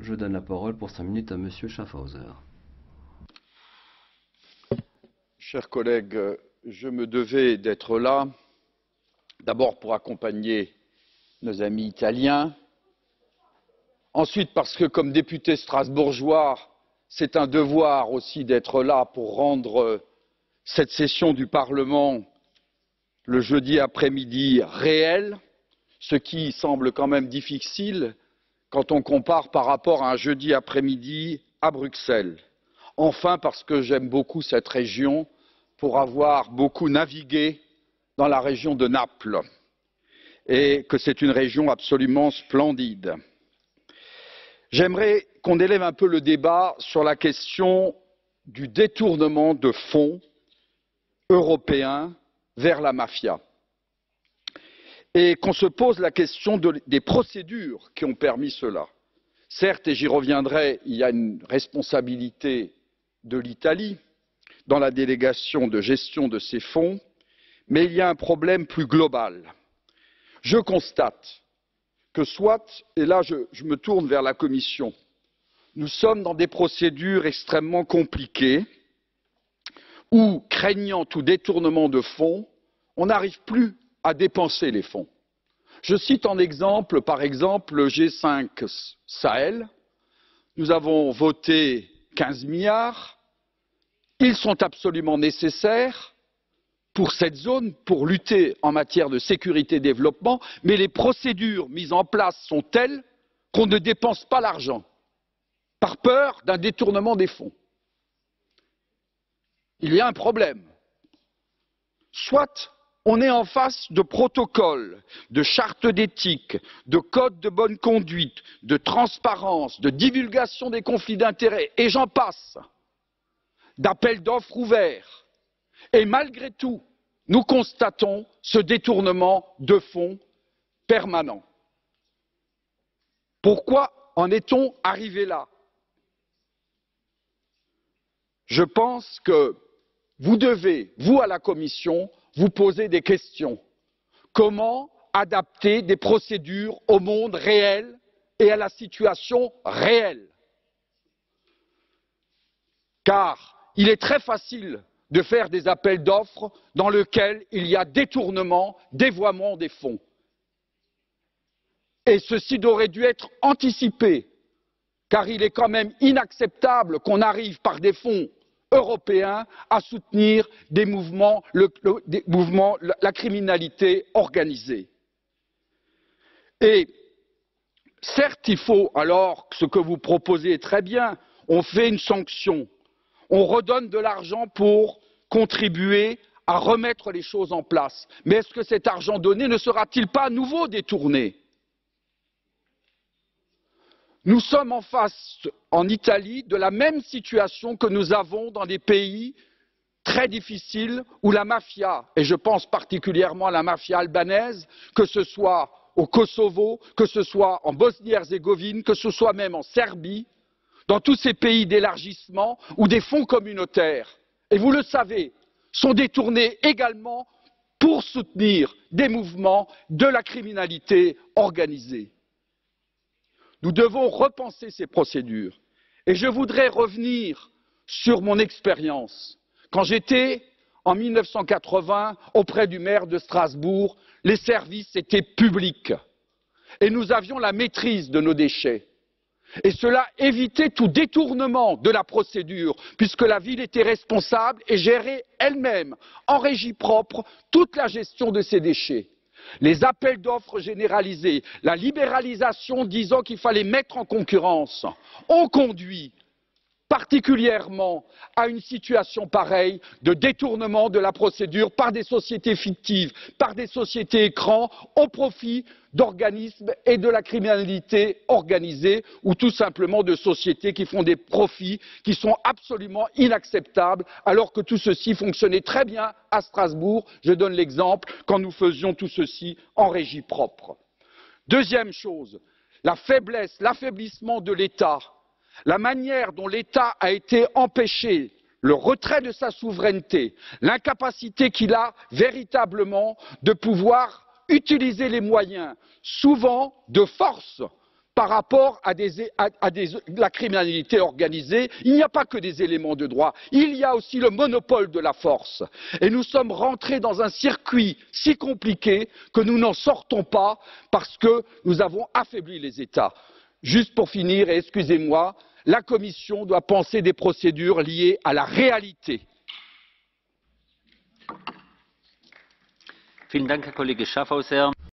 Je donne la parole pour 5 minutes à Monsieur Schaffhauser. Chers collègues, je me devais d'être là, d'abord pour accompagner nos amis italiens, ensuite parce que comme député strasbourgeois, c'est un devoir aussi d'être là pour rendre cette session du Parlement le jeudi après-midi réelle, ce qui semble quand même difficile quand on compare par rapport à un jeudi après-midi à Bruxelles. Enfin, parce que j'aime beaucoup cette région pour avoir beaucoup navigué dans la région de Naples et que c'est une région absolument splendide. J'aimerais qu'on élève un peu le débat sur la question du détournement de fonds européens vers la mafia et qu'on se pose la question des procédures qui ont permis cela. Certes, et j'y reviendrai, il y a une responsabilité de l'Italie dans la délégation de gestion de ces fonds, mais il y a un problème plus global. Je constate que soit, et là je me tourne vers la Commission, nous sommes dans des procédures extrêmement compliquées où, craignant tout détournement de fonds, on n'arrive plus à dépenser les fonds. Je cite en exemple, par exemple, le G5 Sahel. Nous avons voté 15 milliards. Ils sont absolument nécessaires pour cette zone, pour lutter en matière de sécurité et développement, mais les procédures mises en place sont telles qu'on ne dépense pas l'argent, par peur d'un détournement des fonds. Il y a un problème. Soit on est en face de protocoles, de chartes d'éthique, de codes de bonne conduite, de transparence, de divulgation des conflits d'intérêts, et j'en passe, d'appels d'offres ouverts. Et malgré tout, nous constatons ce détournement de fonds permanent. Pourquoi en est-on arrivé là? Je pense que vous devez, vous à la Commission, vous poser des questions. Comment adapter des procédures au monde réel et à la situation réelle? Car il est très facile de faire des appels d'offres dans lesquels il y a détournement, dévoiement des fonds. Et ceci aurait dû être anticipé, car il est quand même inacceptable qu'on arrive par des fonds européens à soutenir des mouvements, la criminalité organisée. Et certes, il faut alors, ce que vous proposez est très bien, on fait une sanction, on redonne de l'argent pour contribuer à remettre les choses en place. Mais est-ce que cet argent donné ne sera-t-il pas à nouveau détourné? Nous sommes en face, en Italie, de la même situation que nous avons dans des pays très difficiles où la mafia, et je pense particulièrement à la mafia albanaise, que ce soit au Kosovo, que ce soit en Bosnie-Herzégovine, que ce soit même en Serbie, dans tous ces pays d'élargissement où des fonds communautaires, et vous le savez, sont détournés également pour soutenir des mouvements de la criminalité organisée. Nous devons repenser ces procédures. Et je voudrais revenir sur mon expérience. Quand j'étais, en 1980, auprès du maire de Strasbourg, les services étaient publics. Et nous avions la maîtrise de nos déchets. Et cela évitait tout détournement de la procédure, puisque la ville était responsable et gérait elle-même, en régie propre, toute la gestion de ces déchets. Les appels d'offres généralisés, la libéralisation disant qu'il fallait mettre en concurrence, ont conduit particulièrement à une situation pareille de détournement de la procédure par des sociétés fictives, par des sociétés écrans, au profit d'organismes et de la criminalité organisée ou tout simplement de sociétés qui font des profits qui sont absolument inacceptables alors que tout ceci fonctionnait très bien à Strasbourg. Je donne l'exemple quand nous faisions tout ceci en régie propre. Deuxième chose, la faiblesse, l'affaiblissement de l'État. La manière dont l'État a été empêché, le retrait de sa souveraineté, l'incapacité qu'il a véritablement de pouvoir utiliser les moyens, souvent de force, par rapport à la criminalité organisée. Il n'y a pas que des éléments de droit, il y a aussi le monopole de la force. Et nous sommes rentrés dans un circuit si compliqué que nous n'en sortons pas parce que nous avons affaibli les États. Juste pour finir, et excusez-moi, la Commission doit penser des procédures liées à la réalité. Vielen Dank, Herr Kollege Schaffhauser.